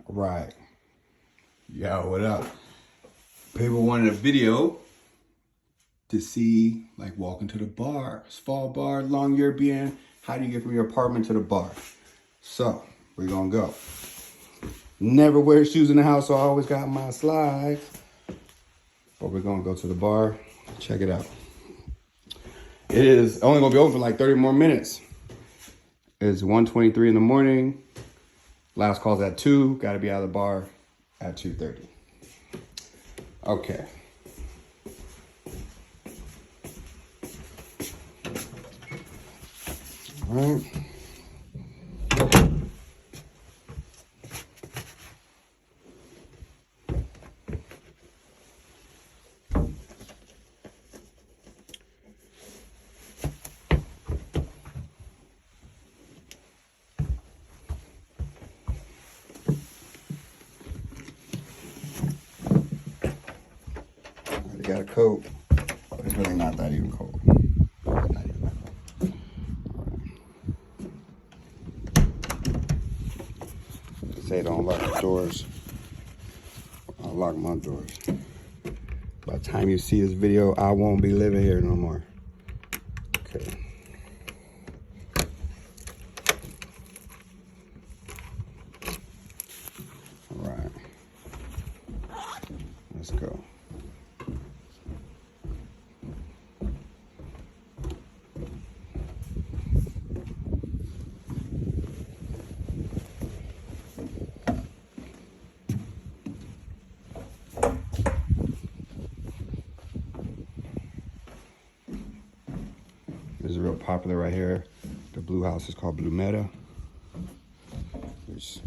Right. Yo, what up? People wanted a video to see, like, walking to the bar, Svalbard, Longyearbyen. How do you get from your apartment to the bar? So, we're gonna go. Never wear shoes in the house, so I always got my slides. But we're gonna go to the bar. Check it out. It is only gonna be open for like 30 more minutes. It's 1:23 in the morning. Last call's at 2. Gotta be out of the bar at 2:30. Okay. All right. Got a coat, but it's really not that even cold. Not even that cold. Right. Say don't lock the doors. I'll lock my doors. By the time you see this video, I won't be living here no more. Okay. All right. Let's go. This is real popular right here. The blue house is called Blue Meta. Which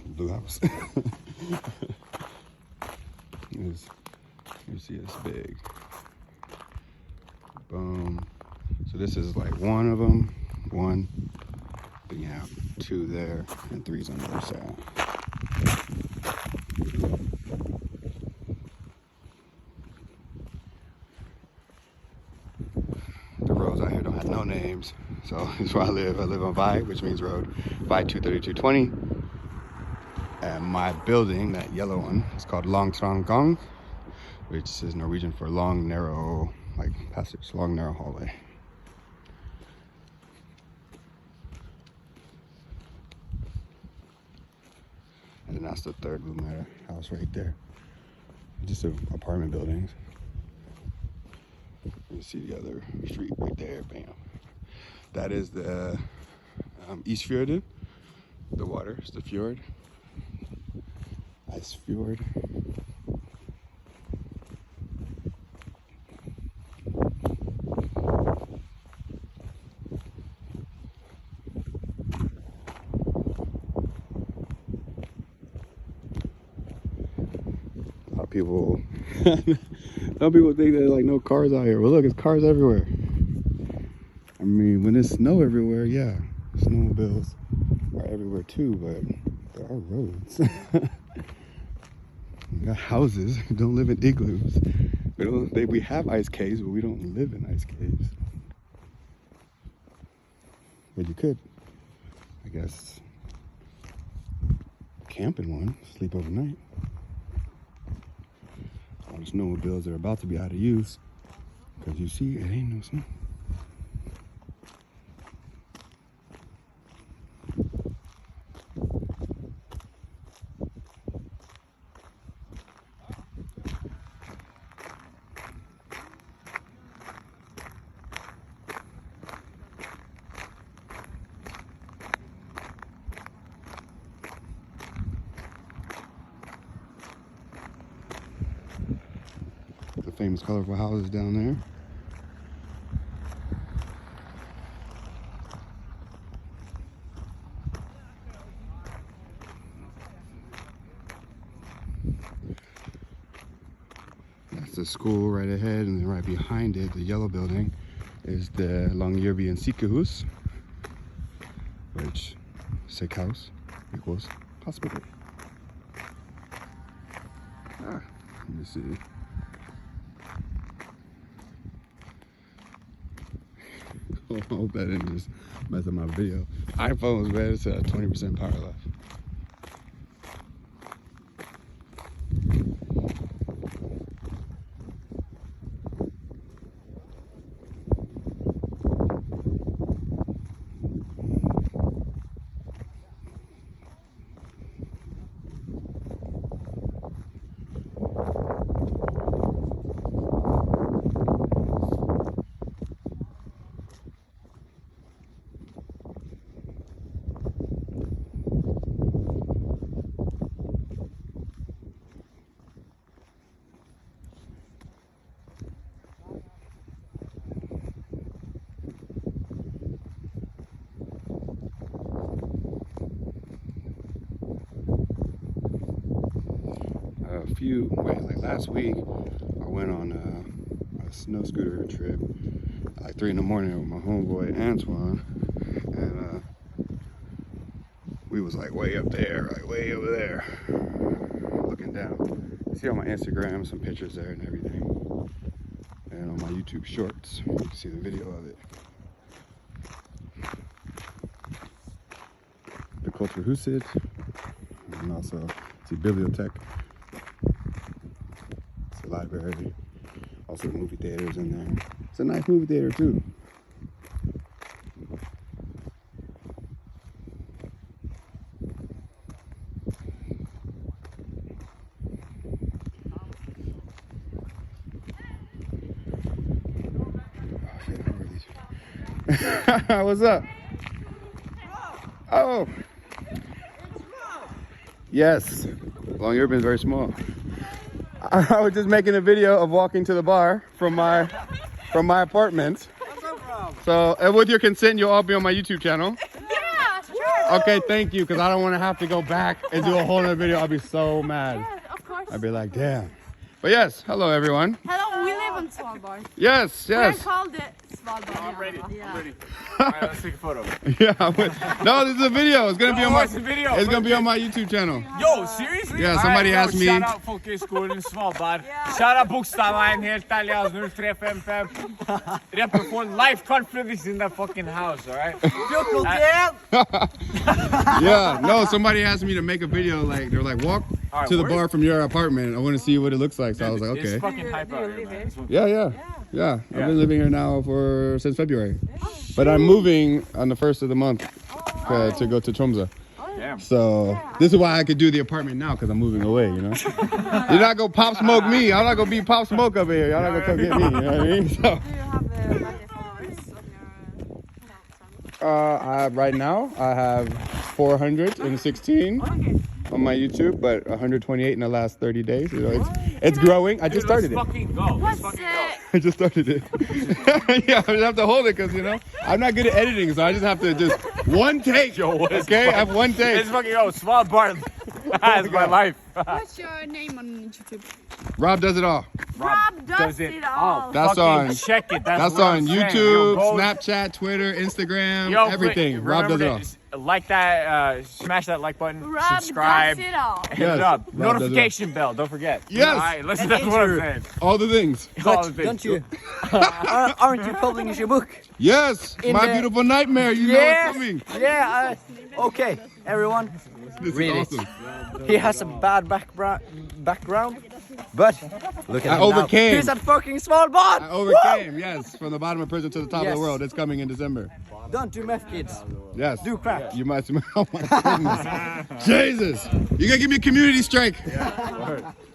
blue house. You see it's big. Boom. So this is like one of them. One. Then you have 2 there and 3's on the other side. The roads out here don't have no names. So this is where I live. I live on Vi, which means road. Vi 23220. And my building, that yellow one, is called Longyearbyen, which is Norwegian for long, narrow, like passage, long, narrow hallway. And then that's the 3rd Blue Meta house right there. Just apartment buildings. You see the other street right there, bam. That is the Isfjorden, the water, it's the fjord. Ice fjord. A lot of people, some people think there's like no cars out here. Well, look, it's cars everywhere. I mean, when there's snow everywhere, yeah, snowmobiles are everywhere too, but there are roads. We got houses. We don't live in igloos. We have ice caves, but we don't live in ice caves. But you could, I guess, camp in one, sleep overnight. All the snowmobiles are about to be out of use because you see, it ain't no snow. The famous colorful houses down there. That's the school right ahead, and then right behind it, the yellow building, is the Longyearbyen Sykehus, which sick house equals hospital. Let me see. I hope that didn't just mess up my video. iPhones, man, it's 20% power left. like last week, I went on a snow scooter trip at like 3 in the morning with my homeboy Antoine, and we was like way up there, like way over there, looking down. See on my Instagram some pictures there and everything, and on my YouTube shorts you can see the video of it. The Kulturhuset, and also the bibliothek. It's a library, also movie theaters in there. It's a nice movie theater too. What's up? Oh. Yes. Longyearbyen is very small. I was just making a video of walking to the bar from my apartment. So, and with your consent, you'll all be on my YouTube channel. Yeah, sure. Okay, thank you, because I don't want to have to go back and do a whole other video. I'll be so mad. Yeah, of course. I'd be like, damn. But yes, hello everyone. Hello, we live on Svalbard. Yes, yes. We're called it Svalbard. I'm ready. Yeah. I'm ready. All right, let's take a photo. No, this is a video. It's gonna be on my. It's a video. It's gonna be on my YouTube channel. Yo, seriously? Yeah, somebody All right, asked me. Shout out Folkehögskolan Svalbard. Shout out Bokstavline, helt ärlig, 0355. Repper for life confidence in that fucking house, all right? Yeah, no, somebody asked me to make a video. Like they're like, walk right, to the where bar from your apartment. I want to see what it looks like. So I was like, It's okay. fucking hype out here, man. Yeah. I've been living here now since February, but I'm moving on the 1st of the month to go to Tromsø. Damn. So this is why I could do the apartment now, because I'm moving away, you know. You're not gonna pop smoke me. I'm not gonna be pop smoke over here. Y'all not gonna come get me. You know what I mean? So, Do you have many followers on your right now I have 416 on my YouTube, but 128 in the last 30 days. You know, it's growing. I just started it. Let's fucking go. Let's fucking go. I just started it. Yeah, I just have to hold it because, you know, I'm not good at editing, so I just have to just one take. Okay, I have one take. Let's fucking go. Svalbard. That's my life. What's your name on YouTube? Rob does it all. Rob does it all. That's Fucking on. check it. That's what I'm on saying. YouTube, Yo, go- Snapchat, Twitter, Instagram, Yo, everything. Rob does it all. Like that, smash that like button, Rob subscribe, does it all. hit Yes, it up. Rob does it all. Notification bell, don't forget. Yes. All right, listen, that's what I'm saying. All the things. All the things. Don't you? Aren't you publishing your book? Yes, In My the- Beautiful Nightmare. You know Yes. it's coming. Yeah. Okay, everyone. This Read is it. awesome. He has a bad background, but look at I him overcame. now. He's at fucking Svalbard. I overcame. Yes, from the bottom of prison to the top of Yes. the world. It's coming in December. Don't do meth, kids. Yes. Do crack. You must. Oh my goodness. Jesus. You gonna give me a community strike?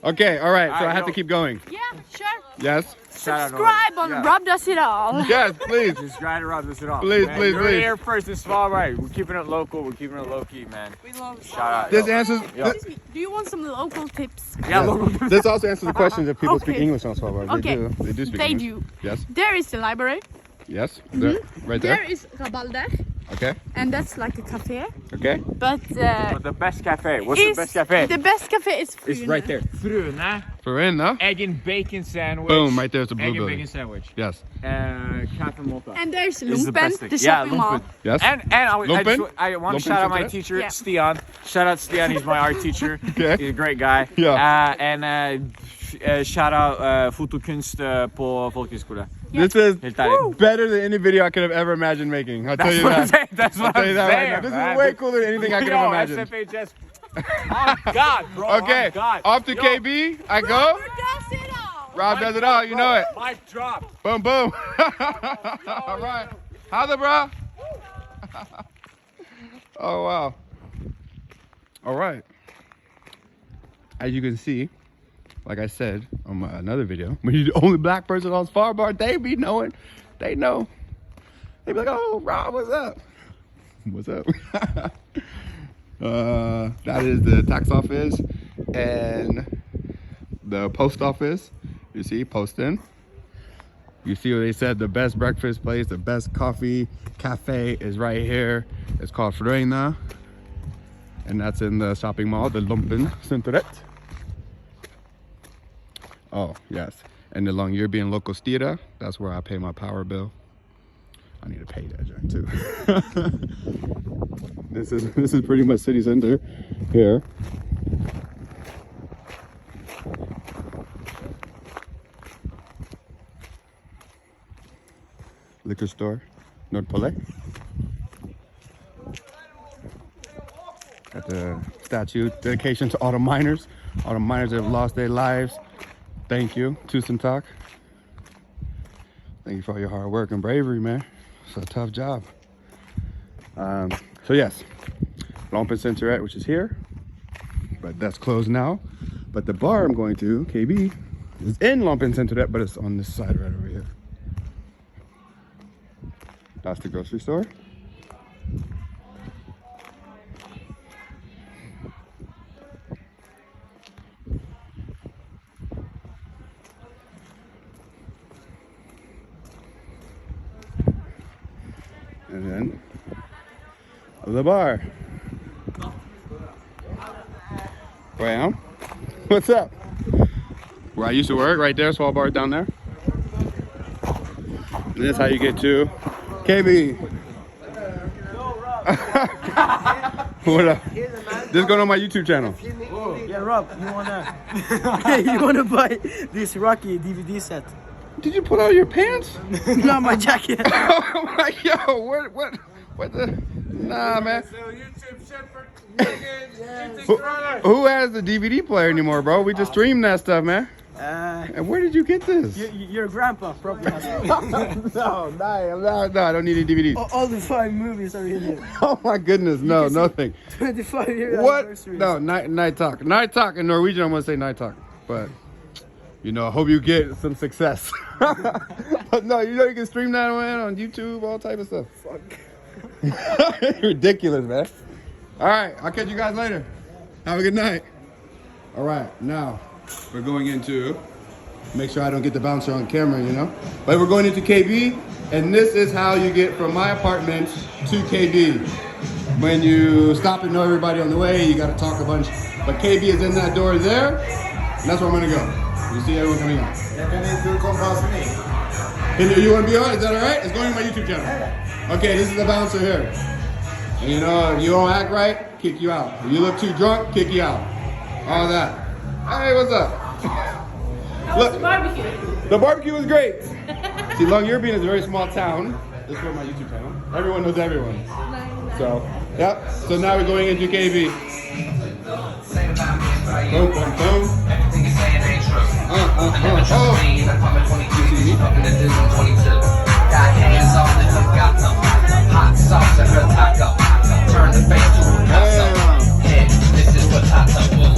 Okay. All right. So I have to keep going. Yeah, sure. Yes. Shout out Subscribe on Rob does it all. Yes, please. Subscribe to Rob this it off. Please, man. please, You're please. here first in Svalbard. We're keeping it local. We're keeping it low key, man. We love Shout out. This yo. answers. Yo. Do you want some local tips? Yeah, local. This also answers the questions if people speak Okay. English on Svalbard. Okay. They do speak They English. do. Yes. There is the library. Yes. There. Right There there. is Rabalder, Okay. and that's like a cafe. Okay. But But the best cafe. What's the is- best cafe? The best cafe is It's Frune. right there. Frune. For in, no? Egg and bacon sandwich. Boom. Right there's the blue Egg and building. bacon sandwich. Yes. Kaffe Malta. And there's This is the Lumpen, best thing. the Yeah, shopping mall. Lumpen. Yes. And I want Lumpen? to Lumpen shout out my Internet? teacher, Yeah. Stian. Shout out Stian, he's my art teacher. Okay. He's a great guy. Yeah. Shout out fotokunst på Folkehögskolan. This is Helt ärligt. better than any video I could have ever imagined making. I'll tell That's you what I'm that. saying. That's I'll what tell I'm you that right now. saying. This man. is way cooler than anything I could have Yo, imagined. SFHS. Oh God, bro. Okay. Oh, God. Off to Yo, KB. I go. Rob does it all. Rob does it all. You know it. Mic drop. Boom, boom. All right. Holla, bro. Oh, wow. All right. As you can see, like I said on my another video, when you're the only black person on Svalbard, they be knowing. They know. They be like, oh, Rob, what's up? What's up? That is the tax office and the post office. You see, posting. You see what they said, the best breakfast place, the best coffee cafe is right here. It's called Frøyna. And that's in the shopping mall, the Lumpen Senteret. Oh, yes. And the Longyearbyen local theater, that's where I pay my power bill. I need to pay that joint too. This is pretty much city center here. Liquor store, Nordpole. At the statue, dedication to all the miners that have lost their lives. Thank you, Tusen Talk. Thank you for all your hard work and bravery, man. It's a tough job. So yes, Longyearbyen Center, which is here, but that's closed now. But the bar I'm going to, KB, is in Longyearbyen Center, but it's on this side right over here. That's the grocery store. And then the bar. Where I am? What's up? Where I used to work, right there, Svalbard down there. And this is how you get to KB. What up? This is going on my YouTube channel. Yeah, Rob, you wanna buy this Rocky DVD set? Did you pull out your pants? Not my jacket. Oh my, yo, what the? Nah, man. Who has the DVD player anymore, bro? We just stream that stuff, man. And where did you get this? Your grandpa probably has it. No, I don't need a DVD. All the 5 movies are in here. Oh my goodness, no, nothing. 25-year What? anniversary. No, night talk. Night talk in Norwegian, I'm gonna say night talk. But, you know, I hope you get some success. But no, you know you can stream that on YouTube, all type of stuff. Fuck. Ridiculous, man. All right, I'll catch you guys later. Have a good night. All right, now we're going into, make sure I don't get the bouncer on camera, you know? But we're going into KB, and this is how you get from my apartment to KB. When you stop and know everybody on the way, you gotta talk a bunch. But KB is in that door there, and that's where I'm gonna go. You see everyone coming out. You wanna be on? Is that all right? It's going to my YouTube channel. Okay, this is the bouncer here. And you know, if you don't act right, kick you out. If you look too drunk, kick you out. All that. Hey, what's up? Look, the barbecue. The barbecue was great. See, Longyearbyen is a very small town. This is my YouTube channel. Everyone knows everyone. So, yep. So now we're going into KB. Boom, boom, boom. Hot sauce and her taco. Turn the face to a taco. Yeah, this is what taco will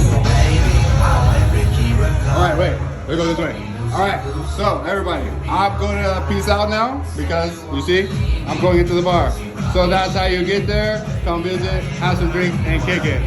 All right, wait. We go this way. All right. So everybody, I'm going to peace out now because you see, I'm going into the bar. So that's how you get there. Come visit, have some drinks, and kick it.